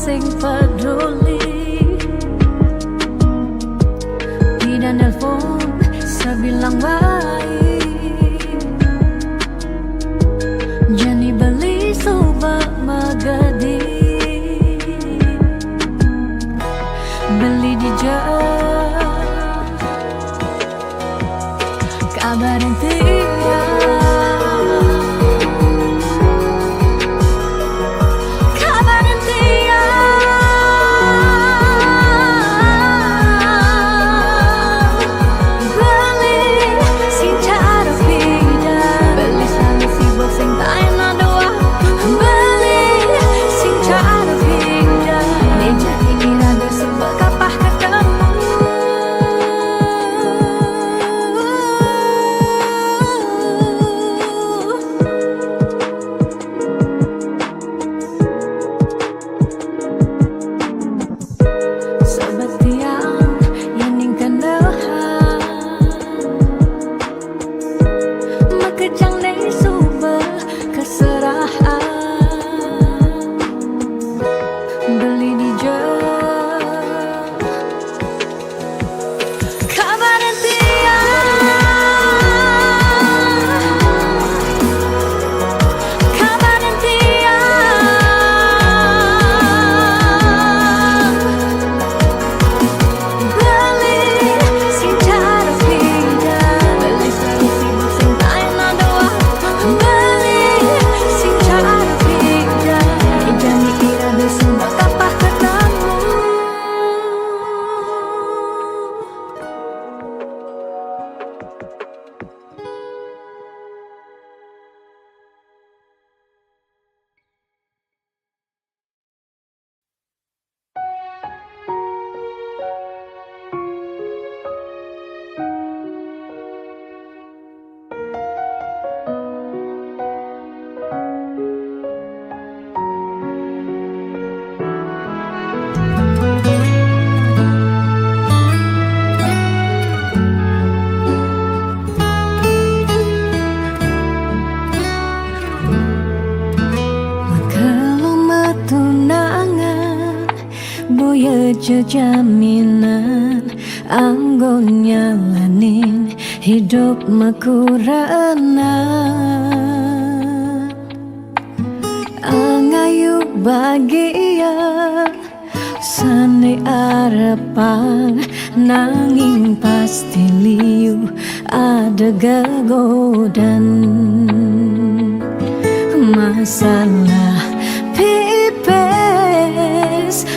sing peduli. Tidak nelpon sebilang baik, jani beli soba magadi, beli di kabar yang jaminan anggo nyalanin hidup makurenan angayu bahagia sane arepan nanging pasti liu ada gegodan masalah pipes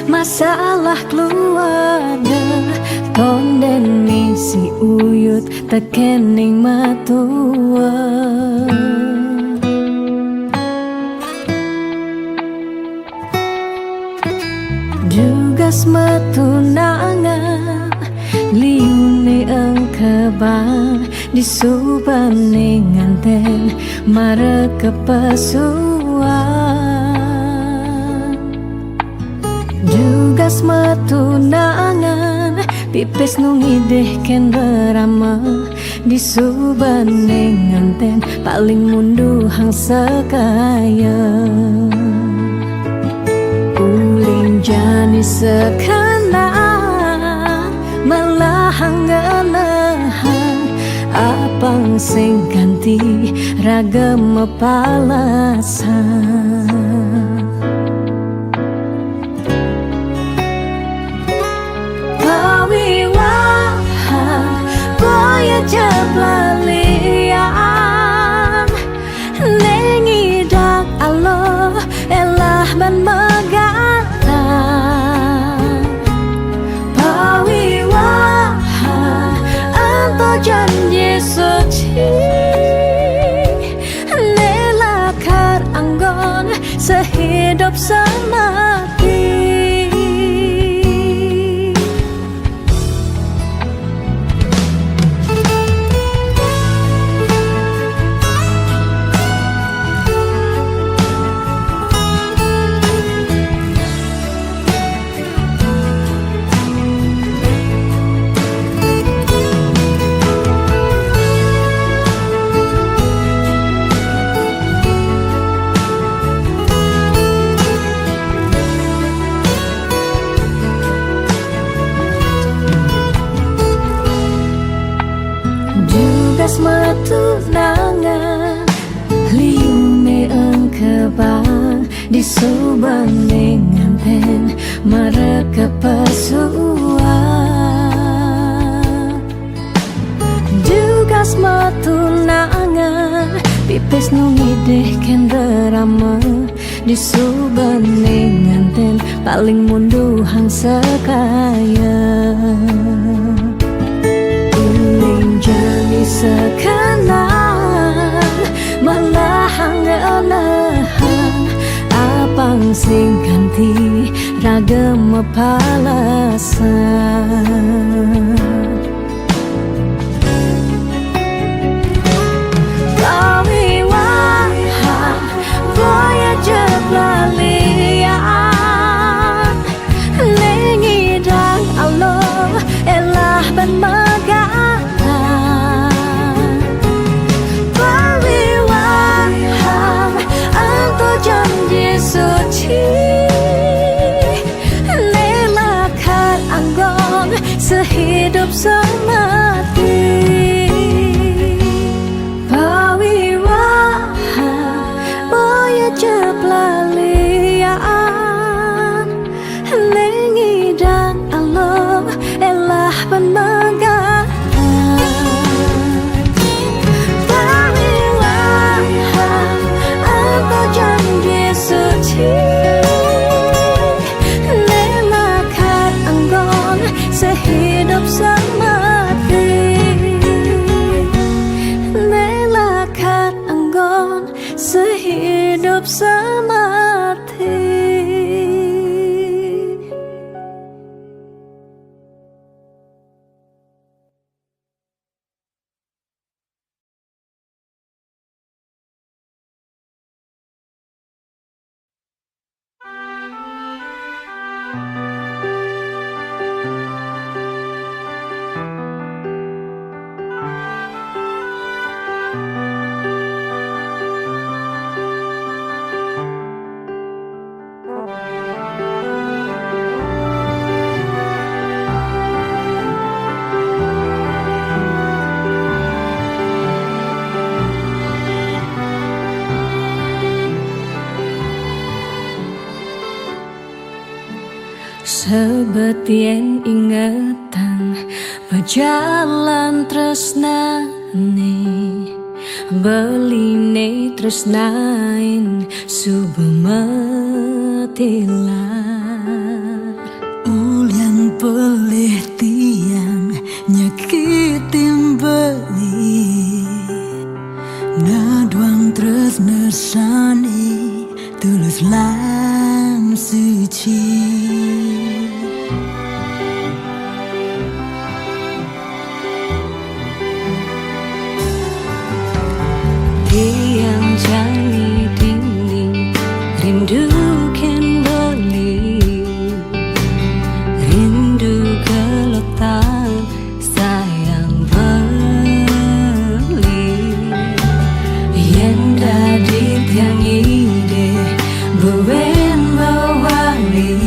masalah keluarga tonden si uyut tekening matua dugas matunangan liune engkebang disubane nganten mare kepasuan dugas matunangan pipes nungideh ken berama disubane nganten paling mundu hang sekaya uling jani sekana melahang nganahan apang sing ganti ragam palasan pawiwahan boya jablalian nengidak Allah elah ban megatan pawiwahan anto janji suci nelakar anggon sehidup semati di subanding nganten mereka pesuan juga tunangan pipis nungi deh kenderama di subanding nganten paling munduhan sekaya uling jani sekarang malah ngelehan apang sing ganti ragam palasan pelalian lengi dan Allah elah ben magatan perwiwahan atau janji suci lelakan anggon sehidup semati pelalian lengi dan Allah elah penmegatan perwiwahan atau janji suci lelakan anggon sehidup semati lelakan anggon sehidup semati. Sebetien ingatan berjalan tresnane beline tresnain subemetilan ulian pelih tiang nyakitin beli naduang tresnesane tulus lan suci yang janji dini rindu ken beli rindu keletan sayang beli yang dadi tiang ide buwen bawali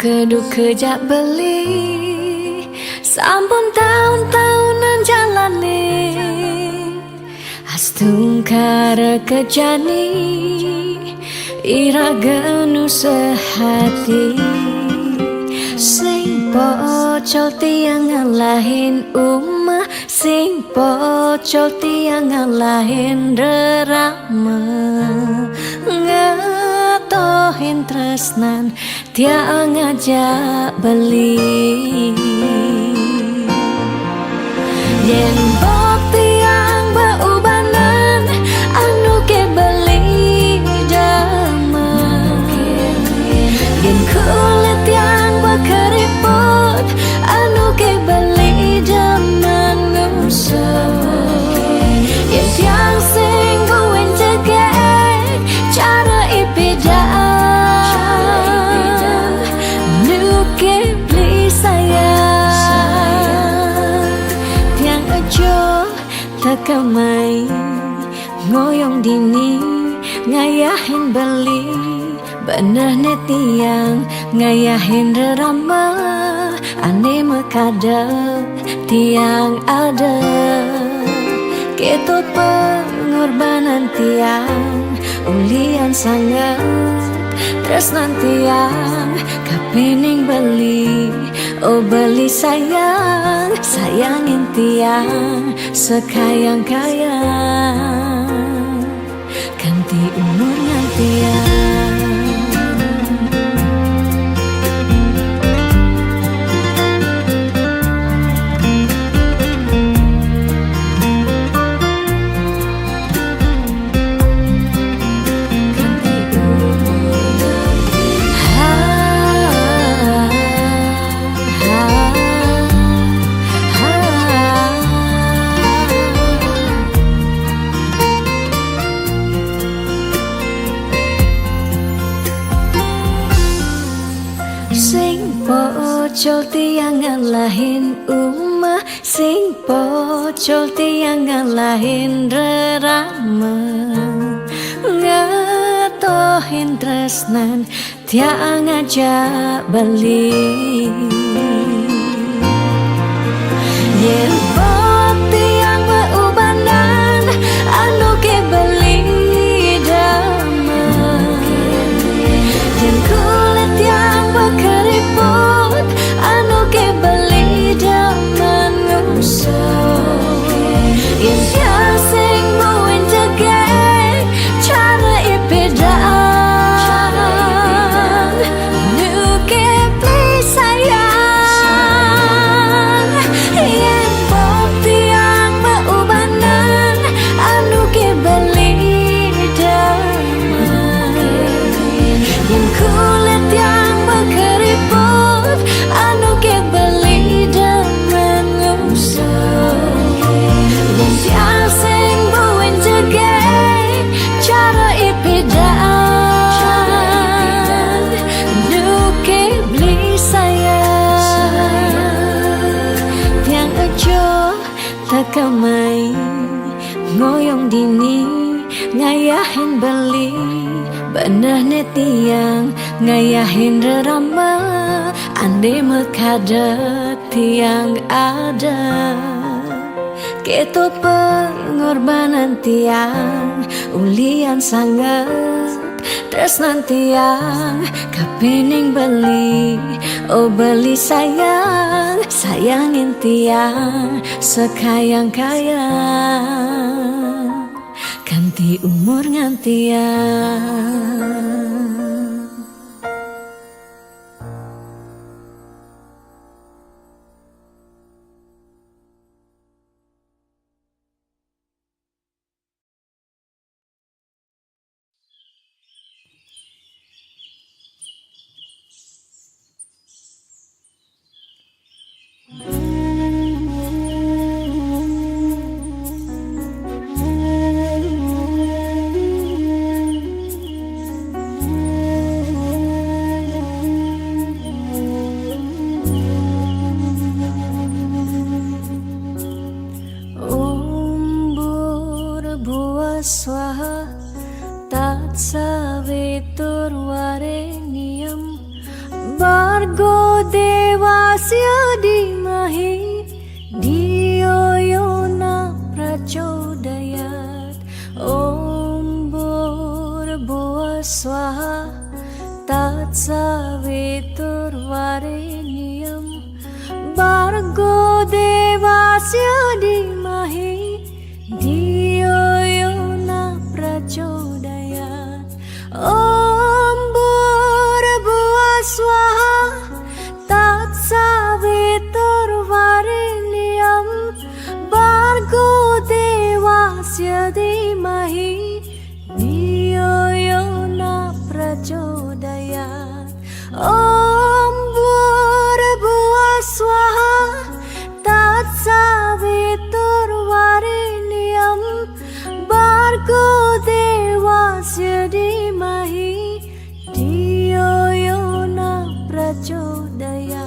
duke jak beli sampun tahun-tahunan jalane astungkara kejani iraganu sehati sing pocol tiang ngalahin umah sing pocol tiang ngalahin rerama ngatohin tresnan tiang ngajak beli yen bok tiang beubanan anu ke beli dama yen kulit tiang keriput anu ke beli zaman nusuk yen tiang sing gowen cegek cara ipidang nu ke beli sayang tiang ajo takamai ngoyong dini ngayahin beli bener tiang ngayahin rerama ane mekadep tiang ada keto pengorbanan tiang ulian sangat tresnan tiang kapening beli oh beli sayang sayangin tiang sekayang-kayang ganti umurnya tiang pocol tiang ngalahin umah sing pocol tiang ngalahin rerama ngatohin tresnan tiang ngajak beli yen bok tiang beubanan anu ke beli dama yen kulit tiang keriput anu ke beli zaman ngusuk yen tiang sing ngowen cegek cara ipidang nu ke beli sayang yen bok tiang beubanan anu ke beli dama yen kulit tiang keriput anu ke beli dengan ngusuk yen tiang sing gowen cegek cara ipidang nu ke beli sayang tiang ajo takamai ngoyong dini ngayahin beli bener tiang ngayahin rerama ande mekadep tiang ada keto pengorbanan tiang ulian sangat tresnan tiang kapening beli oh beli sayang sayangin tiang sekayang-kayang ganti umur ngantiang swaha tat savitur varenyam Bargo dewasya dimahi Dio yona prachodayat Om Bhurabhuva Swaha Tat Saviturvarenyam Bargo devasya dimahi Dio yona prachodayat Om Bhurabhuva Swaha Tat Saviturvarenyam Bargo devasya dimahi Dio yona prachodayat Om Bhurabhuva Swaha Tat Saviturvarenyam Bargo devasya dimahi Dio yona prachodayat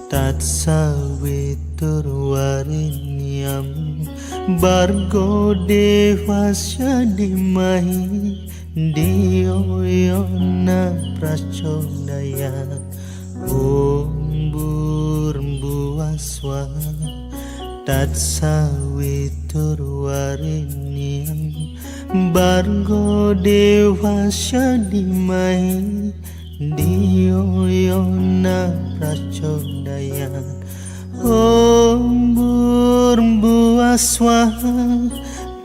Tat Saviturvarenyam Bargo devasya dimahi Dio yona prachodayat Om Bhurabhuva Swaha Tat Saviturvarenyam Bargo devasya dimahi Dio yona prachodayat Om Bhurabhuva Swaha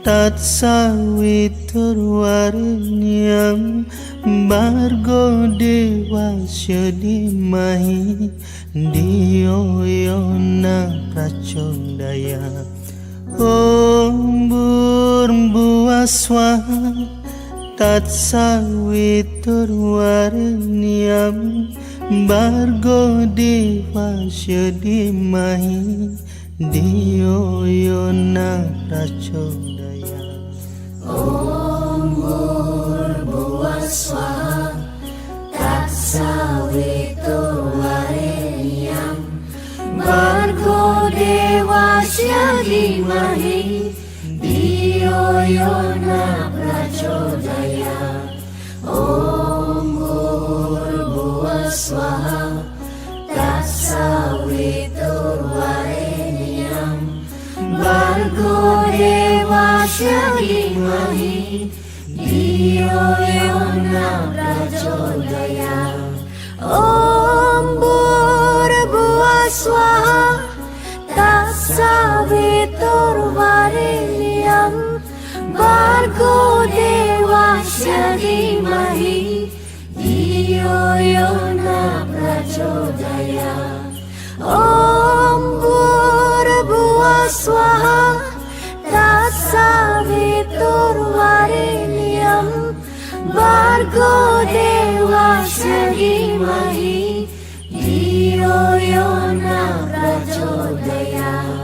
Tat Saviturvarenyam Bargo devasya dimahi Dio yona prachodayat Om Bhurabhuva Swaha Tat Saviturvarenyam Bargo devasya dimahi Dio yona prachodayat Om Bhurabhuva Swaha Tat Saviturvarenyam Bargo devasya dimahi Dio yona prachodayat Om Bhurabhuva Swaha Tat Saviturvarenyam Bargo devasya dimahi Dio yona prachodayat Om Bhurabhuva Swaha Tat Saviturvarenyam Bargo devasya dimahi Dio yona prachodayat Om Bhurabhuva Swaha Tat Saviturvarenyam Bargo devasya dimahi Dio yona prachodayat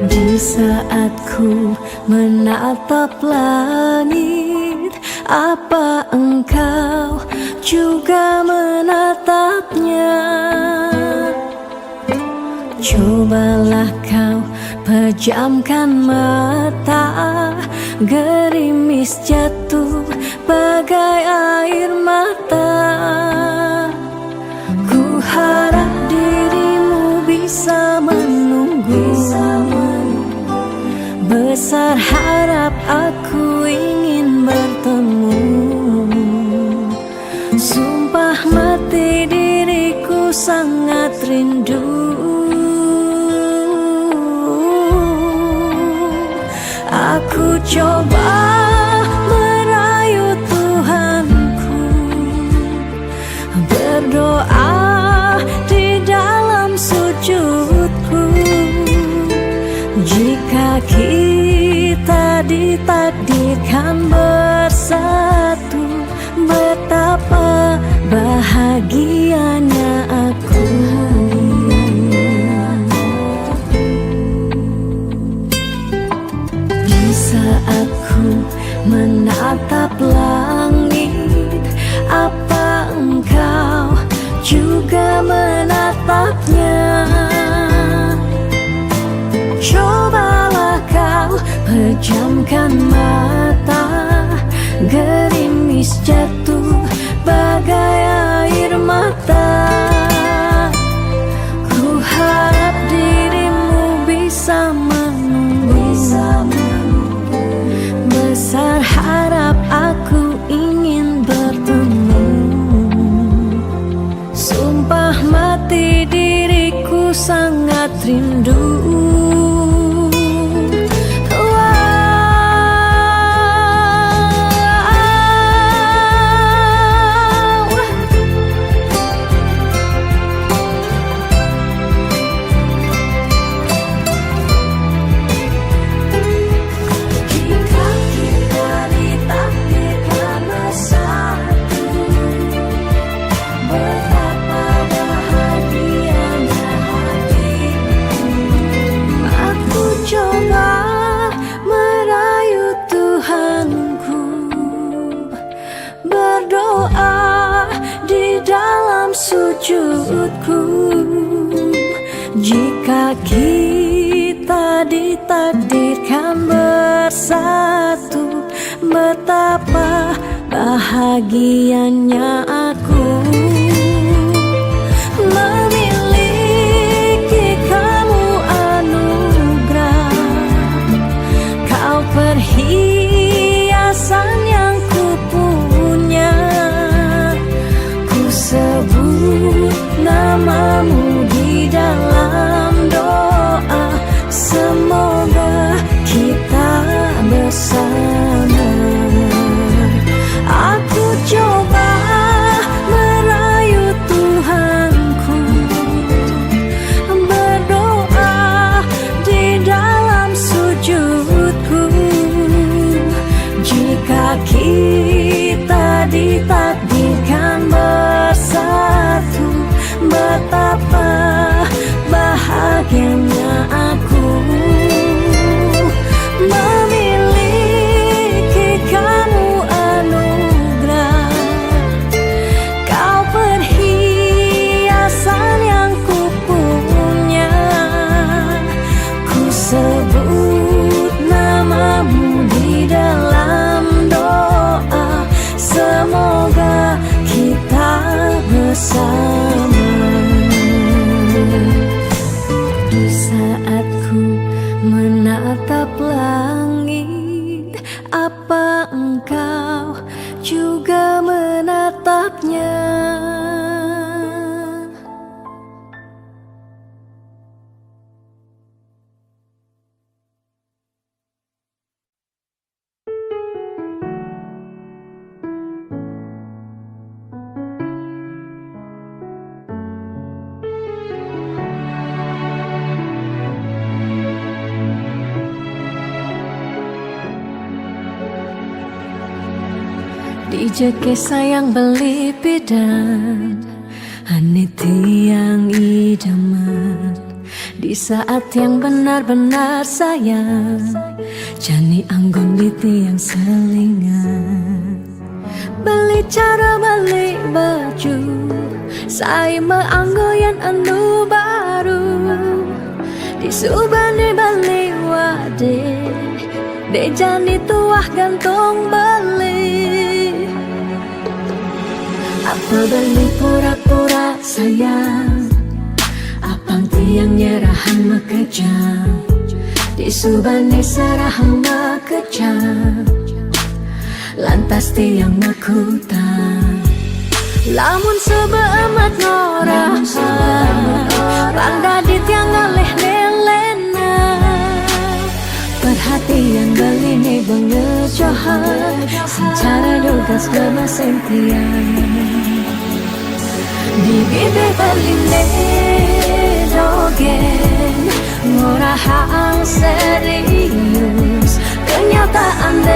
Di saat ku menatap langit, apa engkau juga menatapnya? Cobalah kau pejamkan mata, gerimis jatuh bagai air mata. Ku harap dirimu bisa menunggu. Besar harap aku ingin bertemu. Sumpah mati diriku sangat rindu. Aku coba merayu Tuhanku, berdoa di dalam sujudku. Jika kita ditakdirkan bersatu, betapa bahagianya aku. Di saat ku menatap langit, apa engkau juga menatapnya? Cobalah kau pejamkan mata, gerimis jatuh bagai air mata. Ku harap dirimu bisa menunggu. Besar harap aku ingin bertemu. Sumpah mati diriku sangat rindu. Sujudku, jika kita ditakdirkan bersatu, betapa bahagianya aku. Memiliki kamu anugerah, kau perhiasan yang ku punya. Ku sebut namamu di dalam doa, semoga kita bersama. Aku coba merayu Tuhanku, berdoa di dalam sujudku. Jika kita ditakdirkan bersatu, betapa bahagianya aku. Memiliki kamu anugerah, kau perhiasan yang ku punya. Ku sebut namamu di dalam doa, semoga kita bersama. Di saat ku menatap langit, apa engkau juga menatapnya? Dijeke sayang beli bidan, haniti yang idaman. Di saat yang benar-benar sayang, jani anggon di tiang selingan. Beli cara beli baju, saya meanggoyan anu baru. Disubani beli wade, de jani tuah gantung beli. Apa beli pura-pura sayang, apang tiang nyerahan makejam. Disubani serahan makejam, lantas tiang makutang. Lamun sebeamat ngora Rangga di tiang ngalih nelena Perhatian beline bengejohan Secara lugas gama sentian Di bibir beline dogen Ngora haang serius Kenyataan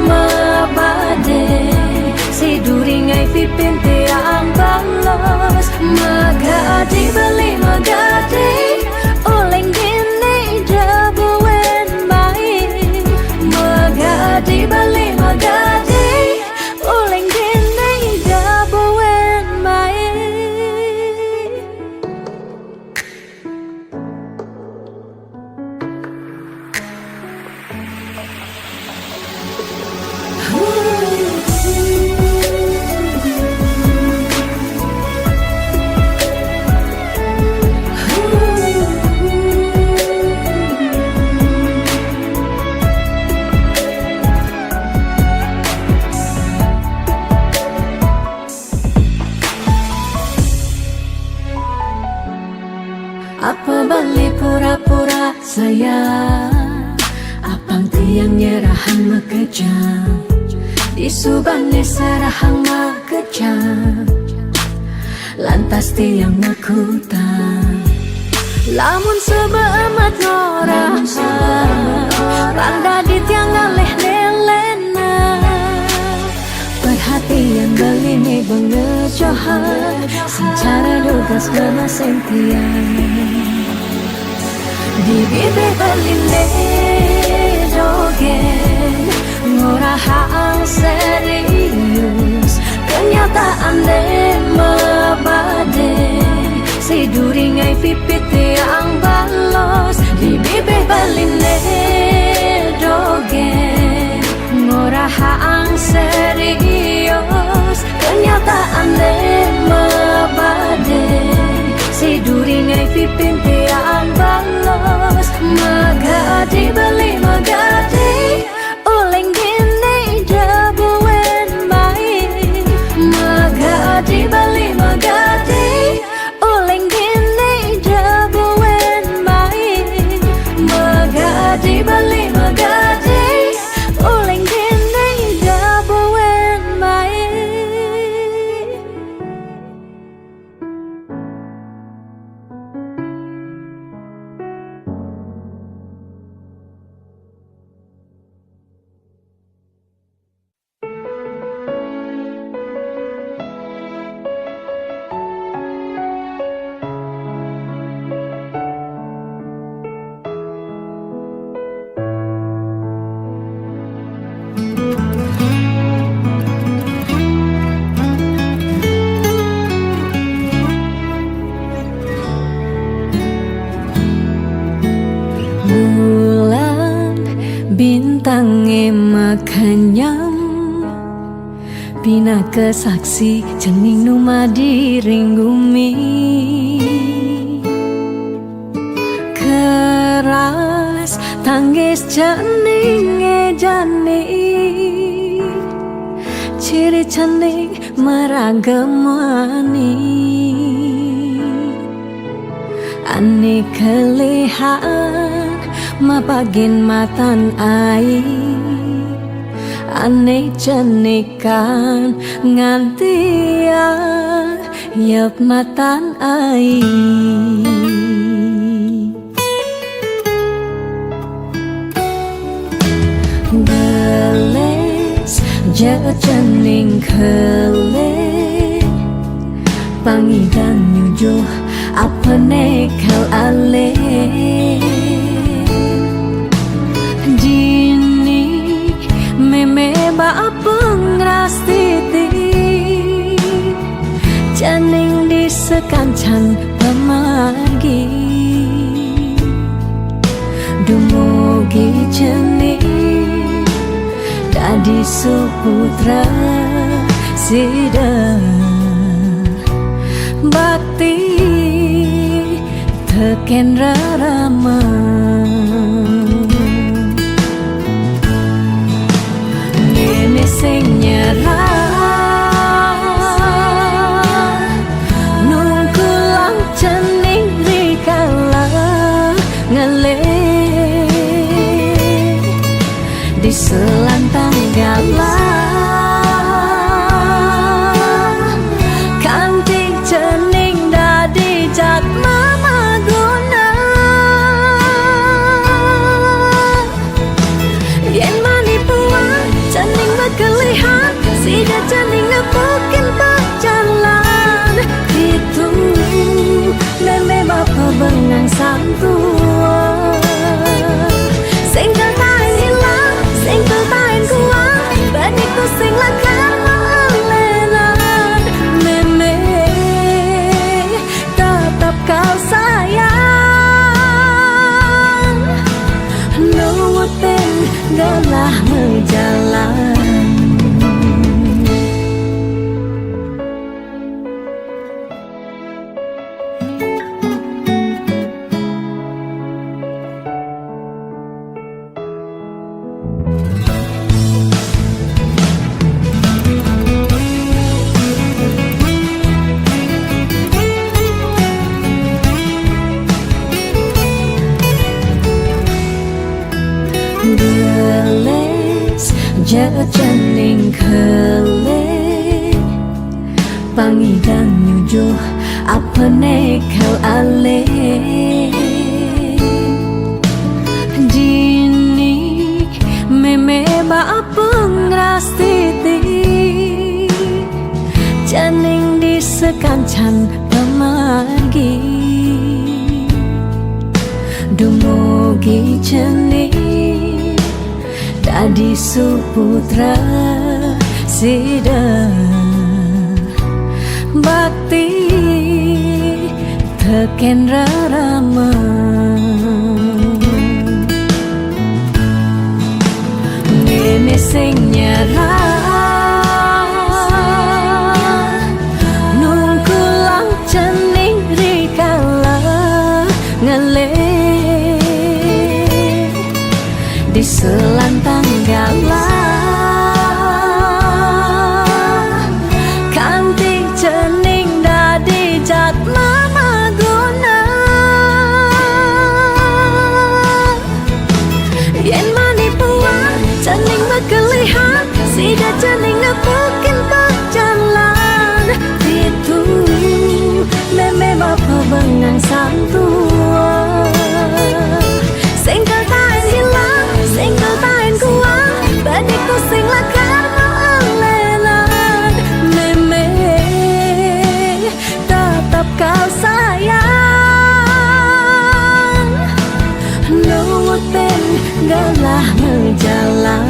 mabade Si duringai pipin tiang balos Magadi beli magadi Oleng gini jabuen baik Magadi beli magadi Oleng gini jabuen baik Apa balik pura-pura sayang Apang tiang nyerahan makejam Disubane serahang makejam Lantas tiang makutang Lamun sebeamat ngora Randa di tiang ngalih nelena Perhatian beline bengejohan Secara lugas gama sentian Di bibir beline dogen Ngora haang serius Kenyataan mabade Si duringai pipit tiang balos Di bibir beline dogen Ngora haang serius Kenyataan mabade Si duringai pipin tiang balos Magadi beli magadi Oleng gini jabuen baik Magadi beli magadi Oleng gini jabuen baik Magadi beli magadi Oleng gini jabuen baik Bintangnya makanyam Bina kesaksi cening numa diring bumi Keras tanggis cening jani Ciri cening meragamani Ani kelihaan Mapagin matan ai Ane cenikan ngantia Yap matan ai Geles jaga cening kele Pangidan nyujuh apa nekal ale Meme ba pengras titi Janing disekancan pemargi Dumugi jening Dadi suputra sida Bakti teken rarama sing nyerah di selantang galah kantik cening dadi jat mama guna yen mani puang cening berkelihat sida cening ngepukin berjalan itu meme bapa bengang santua sing tertain hilang sing tertain kuat baniku sing lakan melelan meme tetap kau sayang nuwutin galah menjalan. Jening kele pangidang nyujuh apa nekal ale jini meme ba apa ngrastiti jening di sekancan pemargi dumugi jening dadi suputra sida bakti teken rarama ngene sing nyerah nungkulang cening rikala ngale di selantang galah kantik cening dadi jat mama guna yen mani puang cening berkelihat sida cening ngepukin berjalan itu meme bapa bengang santua sing tertain hilang sing tertain kuat baniku sing lakan melelan meme tetap kau sayang nuwutin galah menjalan.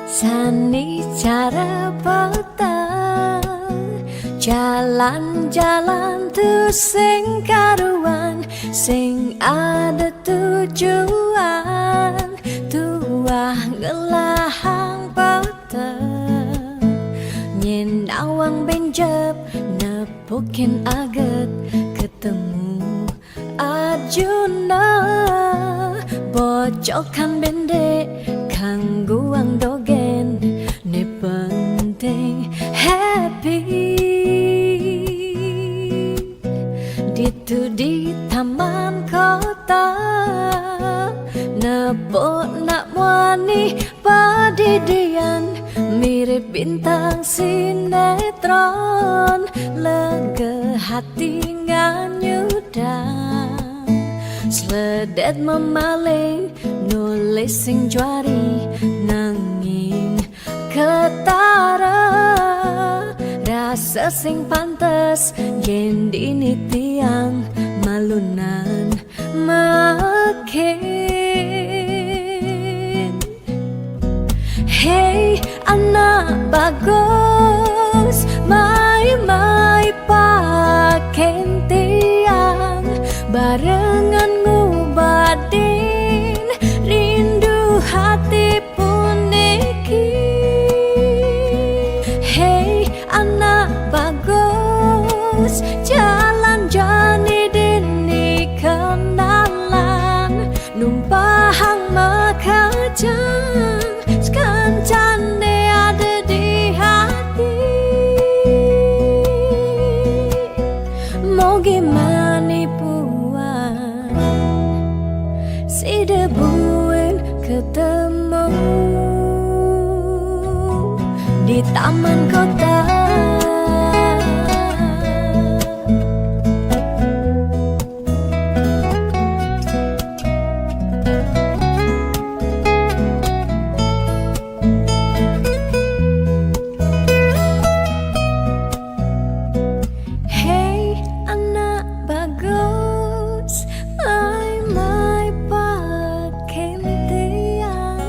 Sani cara peta jalan-jalan tu sing karuan sing ada tujuan tuah ngelahang peta nyen awang benjep nepukin aget ketemu Arjuna bocokan bendek kangguang dogen ne penting happy ditu di taman kota nepok nak wani padidian mirip bintang sinetron lega hati nganyudan sledet memaling nulis sing juari nanging ketara rasa sing pantes yen dini tiang malunan make bagus, mai pakai tiang barengan ngubadin rindu hati puniki. Hey anak bagus, jalan jani dini kenalan numpahang makajang sekancane ada di hati. Mau gimana puan si debuin ketemu di taman kota. Hey anak bagus, mai pakai tiang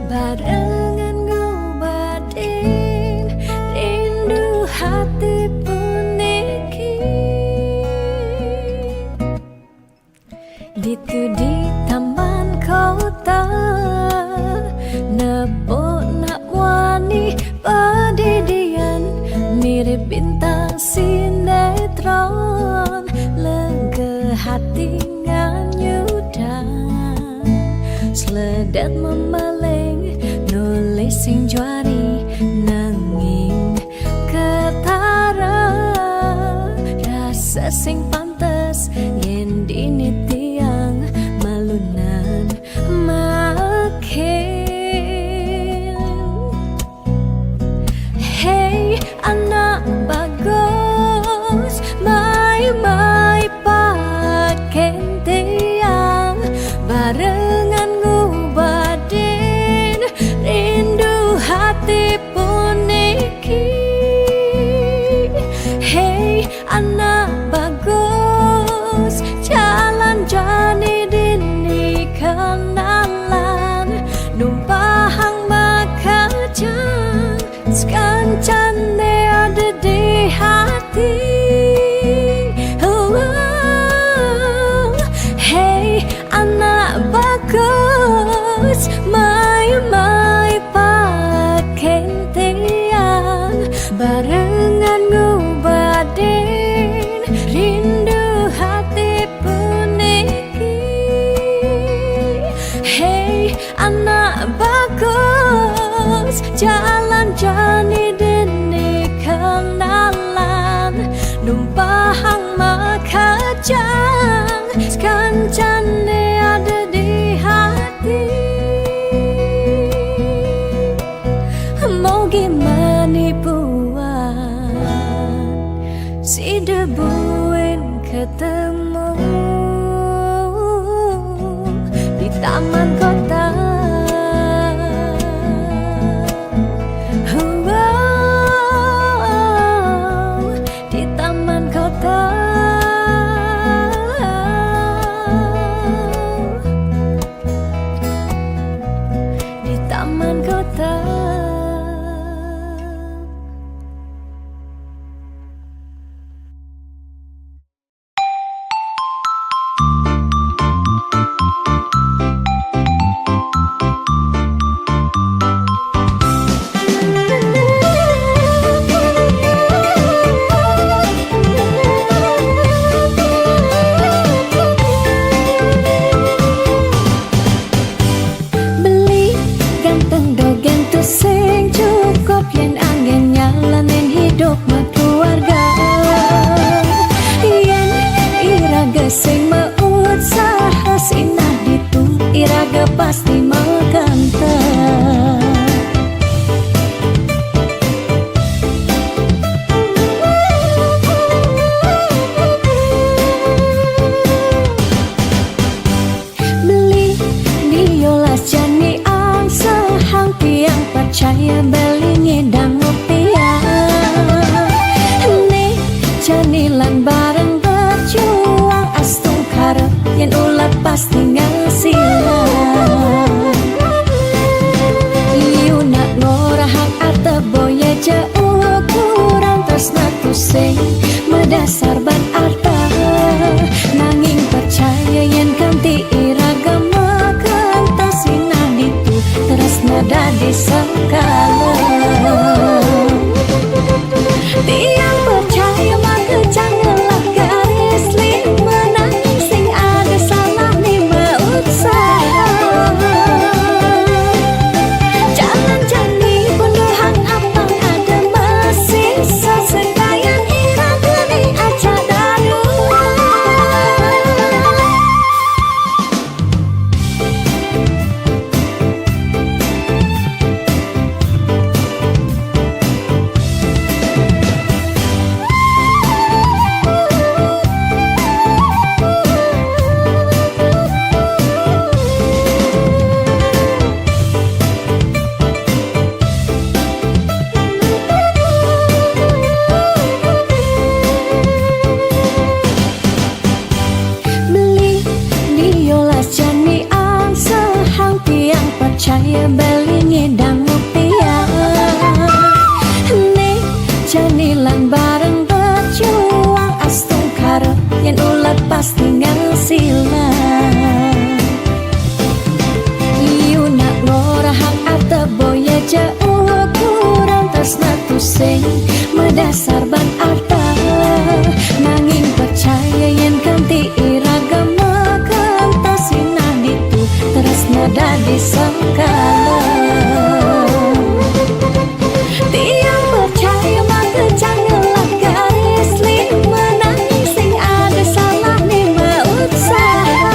barengan ngobadin rindu hati puniki. Ditu di taman kota nepok nak wani padidian mirip bintang sinetron lega hati nganyudan sledet memeleng nulis sing juari nanging ketara rasa sing pantes yen dini tiang malunan makin. Hey anak bagus, mai pakai tiang barengan ngubadin rindu hati puniki. Hey anak bagus, jalan jani dini kenalan numpahang makajang sekancane ada di hati. Hey anak bagus, mai pakai tiang barengan ngubadin rindu hati puniki. Hey anak bagus, jalan jani dini kenalan numpahang makajang sekancane ada di hati. Mau gimana puan si debuin ketemu di taman kota. Di taman kota. Di taman kota. Sing maut saha sinah ditu iraga pasti makanta. Beli diolas jani ang sahang tiang percaya beli ngedang ngopiang nih janilan bareng berjuang astung karep yen ulat pasti ngasilan. sing medasar ban arta nanging percaya yen kanthi iragama kantasina ditu tresna dadi sekala tiang percaya maka janganlah garis lima nanging sing ada salah ni usaha jalan jani penuhan apang ada masih sesekayan iraga ni aja dadu percaya beli ngedang rupiah nih janilan bareng berjuang astung karo yang ulat pasti ngasilan iu nak ngorahang ate boya jauh kurang tresna tusing medasar ban arta nanging percaya yang kanthi iragama kantasina ditu tresna dadi sekala tiang percaya maka janganlah garis lima nanging sing ada salah ni usaha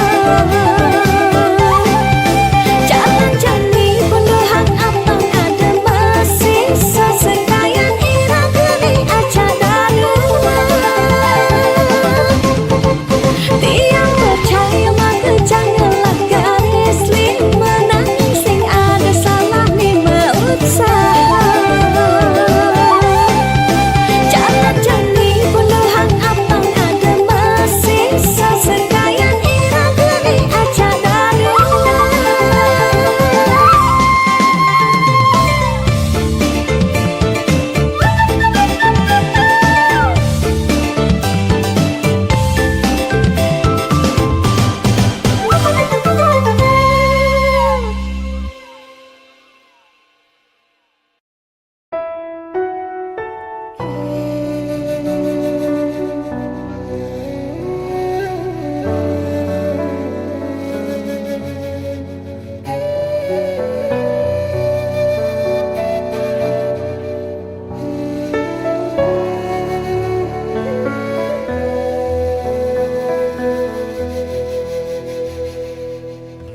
jalan jani penuhan apang ada masih sesekayan iraga ni aja dadu tiang percaya maka janganlah garis lima nanging sing ada salah ni usaha jalan jani penuhan apang ada masih sesekayan iraga ni aja dadu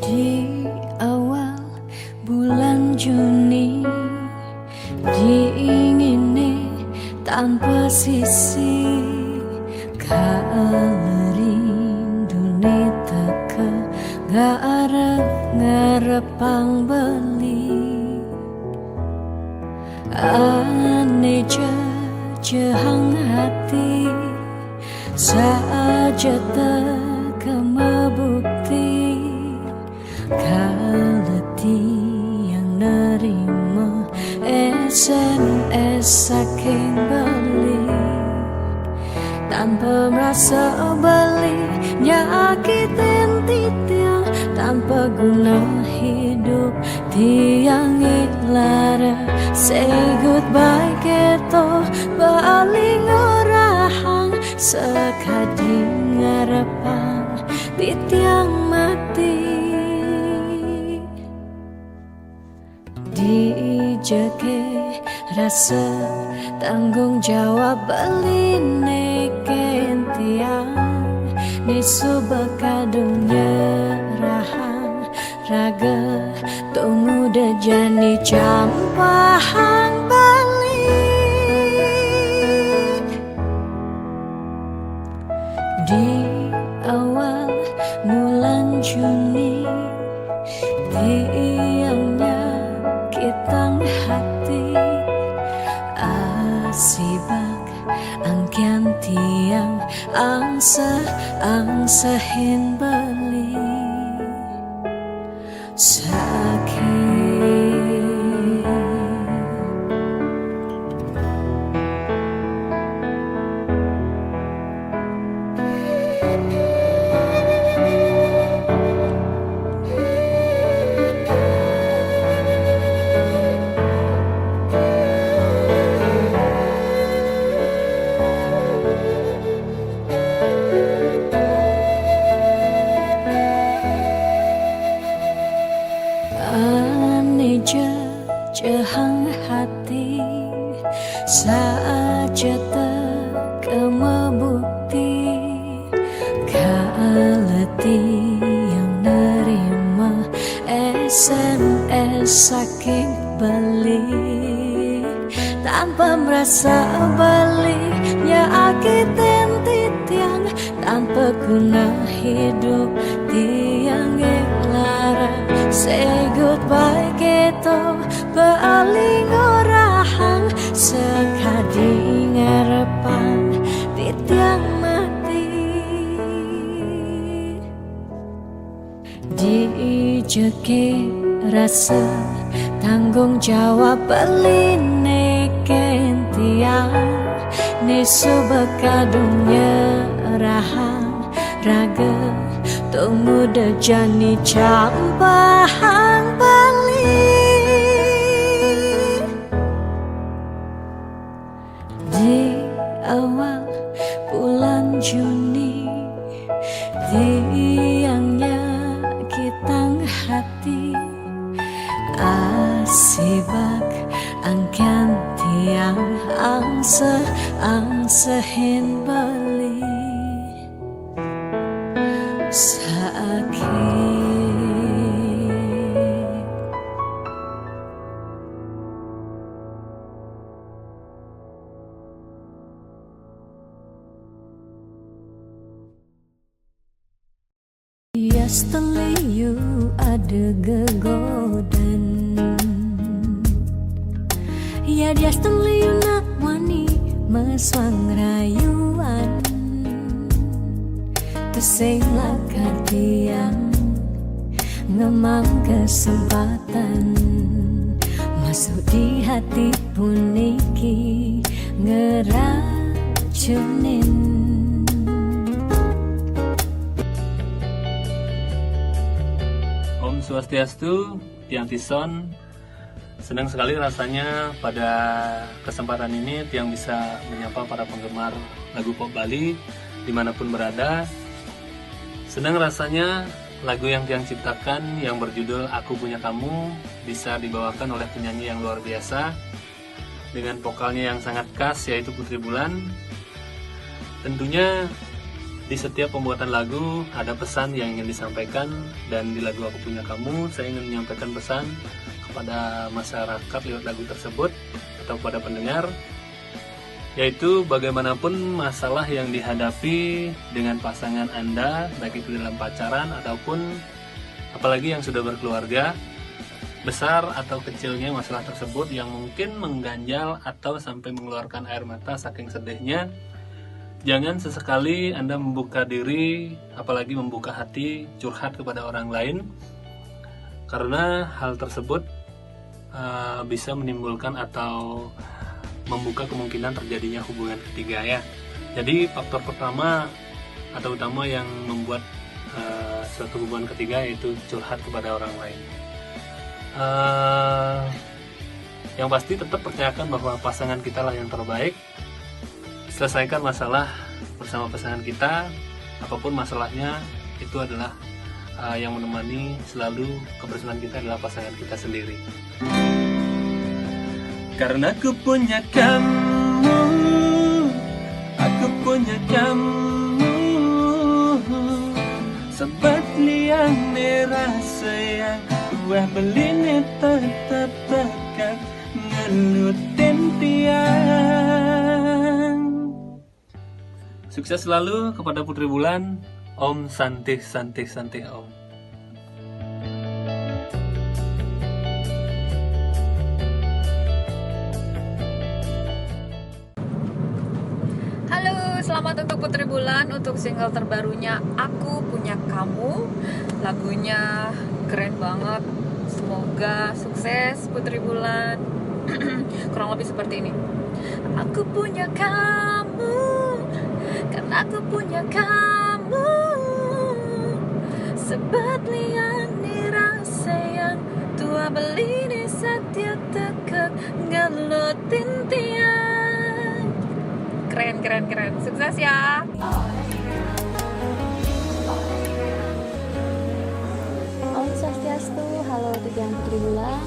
di awal bulan Juni diingini tanpa sisi kalerindu teka gak ngarepang beli ane jehang hati saja teka mebukti kaleti yang nerima SMS saking beli tanpa merasa beli nyakitin titiang tanpa guna hidup tiang ilara say goodbye keto baling orahang sekadi ngarepang titiang mati dijake rasa tanggung jawab beline kentiang nisu bakadung nyerahan raga tunggu dejani campahang balik di awal bulan Juni tiangnya kitang hati asibak angkian tiang angsahin beli sakit meja jahang hati saja tekemebukti kaleti yang nerima SMS saking balik tanpa merasa baliknya akitin titiang tanpa guna hidup tiang larang say goodbye gitu paling orahang sekadi ngarepan titiang mati dijeke rasa tanggung jawab beline kentiang nesu bekadungnya rahang raga tunggu dejani campahang balik di awal bulan Juni tiangnya kitang hati asibak angkan tiang angsehin balik sakit. Yesterday you ada gegodan ya yesterday you nak wani meswang rayuan Terselah katiang ngemang kesempatan masuk di hati puniki ngeracunin. Om Swastiastu, Tiang Tison. Senang sekali rasanya pada kesempatan ini Tiang bisa menyapa para penggemar lagu pop Bali dimanapun berada. Senang rasanya lagu yang Tiang ciptakan yang berjudul Aku Punya Kamu bisa dibawakan oleh penyanyi yang luar biasa dengan vokalnya yang sangat khas yaitu Putri Bulan. Tentunya di setiap pembuatan lagu ada pesan yang ingin disampaikan, dan di lagu Aku Punya Kamu saya ingin menyampaikan pesan kepada masyarakat lewat lagu tersebut atau kepada pendengar, yaitu bagaimanapun masalah yang dihadapi dengan pasangan Anda, baik itu dalam pacaran ataupun apalagi yang sudah berkeluarga, besar atau kecilnya masalah tersebut yang mungkin mengganjal atau sampai mengeluarkan air mata saking sedihnya, jangan sesekali Anda membuka diri, apalagi membuka hati, curhat kepada orang lain, karena hal tersebut bisa menimbulkan atau membuka kemungkinan terjadinya hubungan ketiga ya. Jadi faktor pertama atau utama yang membuat suatu hubungan ketiga yaitu curhat kepada orang lain. Yang pasti tetap percayakan bahwa pasangan kita lah yang terbaik. Selesaikan masalah bersama pasangan kita, apapun masalahnya itu adalah yang menemani selalu kebersamaan kita adalah pasangan kita sendiri. Karena aku punya kamu, aku punya kamu, sobat liang rasa yang wah beline tetap dekat ngelutin tiang. Sukses selalu kepada Putri Bulan. Om Santih Santih Santih Om. Halo, selamat untuk Putri Bulan untuk single terbarunya Aku Punya Kamu. Lagunya keren banget. Semoga sukses Putri Bulan. Kurang lebih seperti ini. Aku punya kamu, karena aku punya kamu, sebat liang rasa yang tua beline setia tekek ngelutin tiang. Keren, keren, keren. Sukses ya. Om Swastiastu, halo untuk yang Putri Bulan.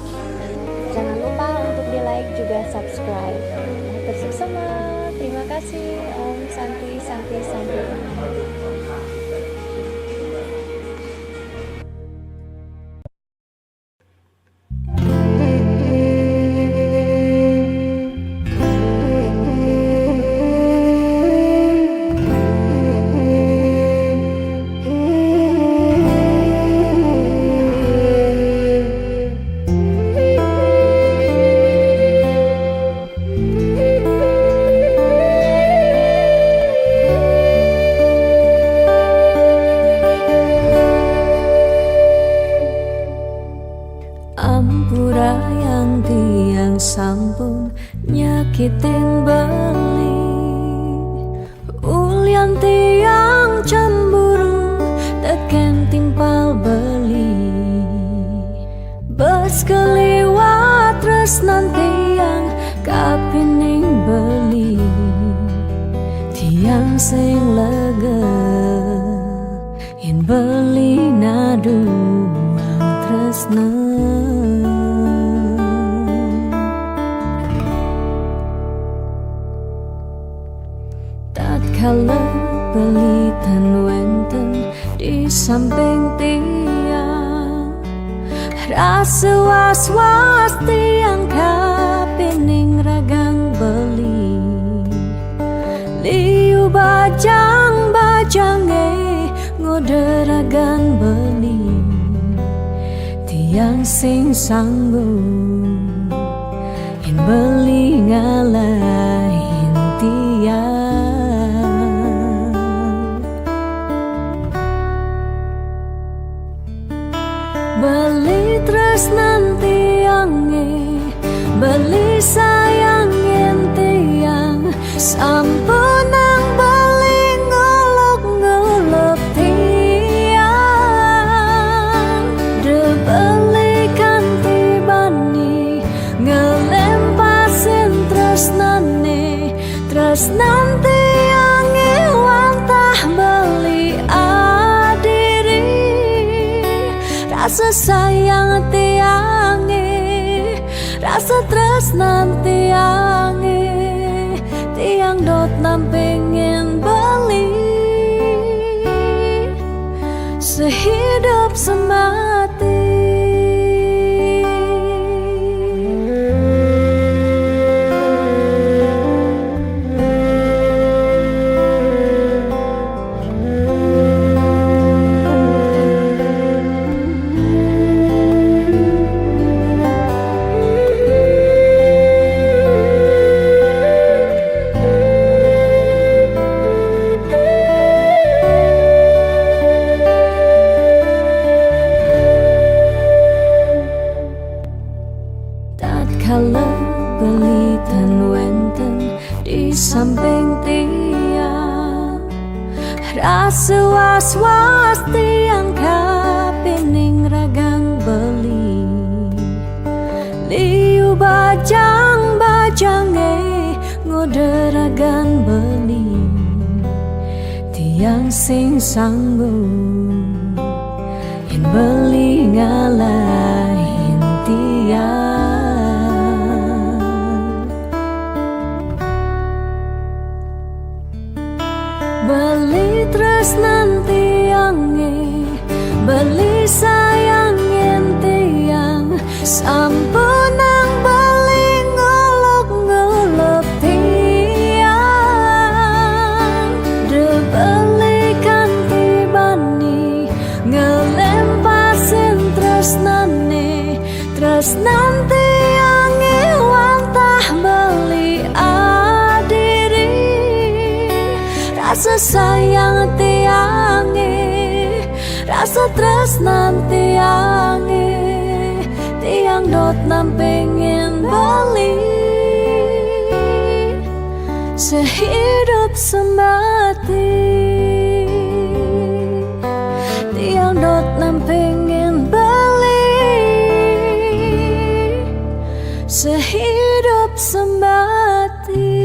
Jangan lupa untuk di like juga subscribe. Bersama, terima kasih Om Santi Santi Santi. Ampura yang tiang sampun nyakitin beli, ulian tiang cemburu teken timpal beli, bes keliwat terus nanti yang kapining beli, tiang sing lega yen beli naduang tresna. Tatkala pelitan wenten di samping tiang, rasa was-was tiang kapining ragang beli, liu bajang-bajange ngoderagan beli, tiang sing sanggup yen beli ngalahin tiang. Beli tresnan tiange, beli sayang tiang, sampunang beli ngolok-ngolok tiang, de beli kanti bani ngelempasin tresnane, tresnan tiange wantah beli adiri, rasa sayang tiange, rasa tresnan tiange, tiang dot nampingin beli, sehidup semati. Tatkala pelitan wenten di samping tiang, rasa was-was tiang kapining ragang beli, liu bajang-bajange ngoderagan beli, tiang sing sanggup yen beli ngalahin tiang. Beli tresnan tiange, beli sayang tiang, sampunang beli ngolok-ngolok tiang, de beli kanti bani ngelempasin tresnane, tresnan tiange wantah beli adiri, rasa sayang tiange, rasa tresnan tiange, tiang dot nampingin beli, sehidup semati. Tiang dot nampingin beli, sehidup semati.